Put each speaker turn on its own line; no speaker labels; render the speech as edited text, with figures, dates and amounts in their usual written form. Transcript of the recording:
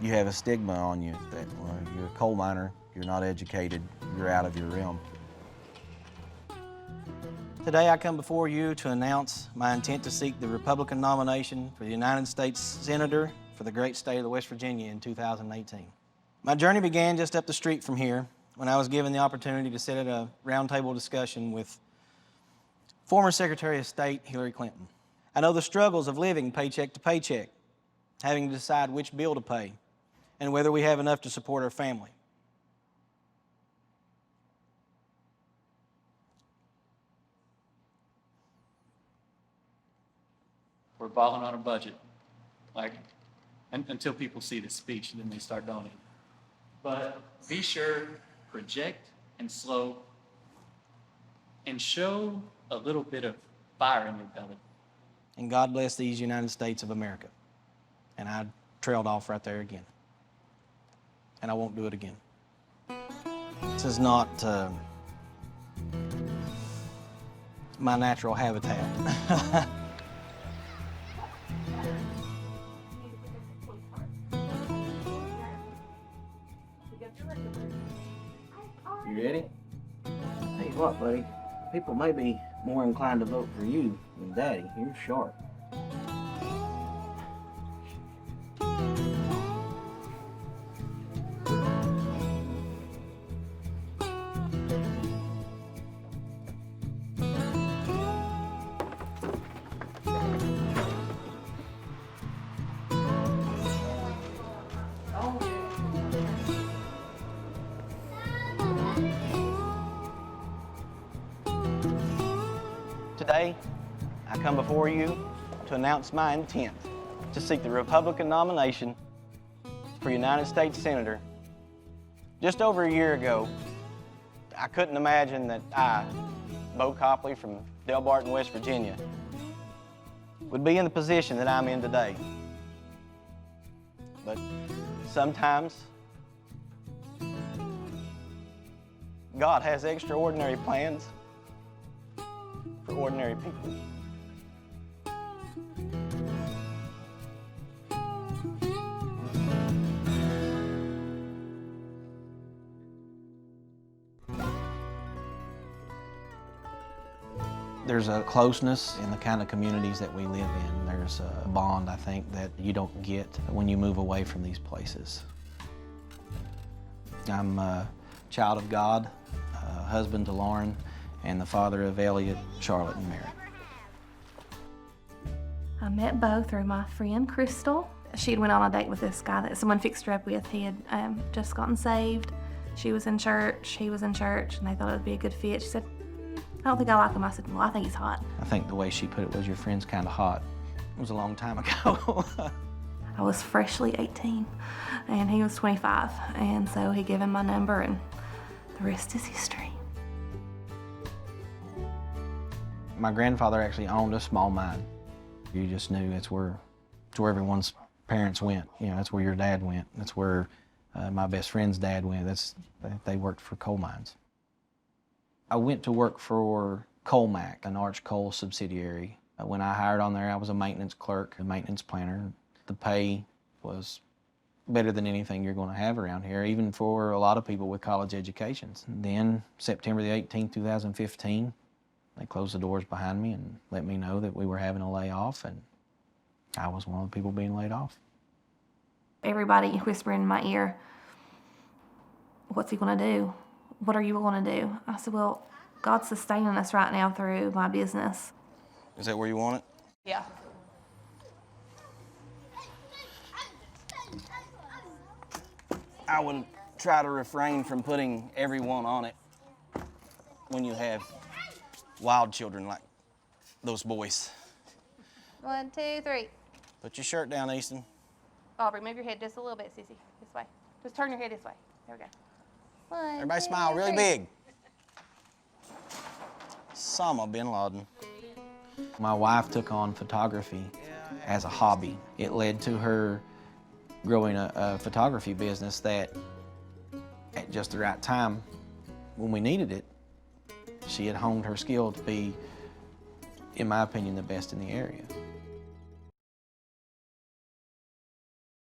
You have a stigma on you that you're a coal miner, you're not educated, you're out of your realm.
Today I come before you to announce my intent to seek the Republican nomination for the United States Senator for the great state of West Virginia in 2018. My journey began just up the street from here when I was given the opportunity to sit at a roundtable discussion with former Secretary of State Hillary Clinton. I know the struggles of living paycheck to paycheck, having to decide which bill to pay, and whether we have enough to support our family.
We're balling on a budget, until people see the speech, and then they start donating. But be sure, project and slow, and show a little bit of fire in your belly.
And God bless these United States of America. And I trailed off right there again. And I won't do it again. This is not my natural habitat. You ready? Tell you what, buddy, people may be more inclined to vote for you than Daddy. You're sharp. Today, I come before you to announce my intent to seek the Republican nomination for United States Senator. Just over a year ago, I couldn't imagine that I, Bo Copley from Delbarton, West Virginia, would be in the position that I'm in today. But sometimes, God has extraordinary plans for ordinary people. There's a closeness in the kind of communities that we live in. There's a bond, I think, that you don't get when you move away from these places. I'm a child of God, a husband to Lauren, and the father of Elliot, Charlotte, and Mary.
I met Bo through my friend Crystal. She had went on a date with this guy that someone fixed her up with. He had just gotten saved. She was in church, he was in church, and they thought it would be a good fit. She said, I don't think I like him. I said, well, I think he's hot.
I think the way she put it was, your friend's kind of hot. It was a long time ago.
I was freshly 18, and he was 25, and so he gave him my number, and the rest is history.
My grandfather actually owned a small mine. You just knew it's where everyone's parents went. You know, that's where your dad went. That's where my best friend's dad went. They worked for coal mines. I went to work for Colmac, an Arch Coal subsidiary. When I hired on there, I was a maintenance clerk, a maintenance planner. The pay was better than anything you're going to have around here, even for a lot of people with college educations. And then, September the 18th, 2015, they closed the doors behind me and let me know that we were having a layoff, and I was one of the people being laid off.
Everybody whispering in my ear, what's he gonna do? What are you gonna do? I said, well, God's sustaining us right now through my business.
Is that where you want it?
Yeah.
I would try to refrain from putting everyone on it when you have wild children like those boys.
1, 2, 3.
Put your shirt down, Easton.
Aubrey, move your head just a little bit, Sissy. This way. Just turn your head this way. There we go. 1,
Everybody
2,
smile really
3.
big. Osama bin Laden. My wife took on photography as a hobby. It led to her growing a photography business that, at just the right time, when we needed it, she had honed her skill to be, in my opinion, the best in the area.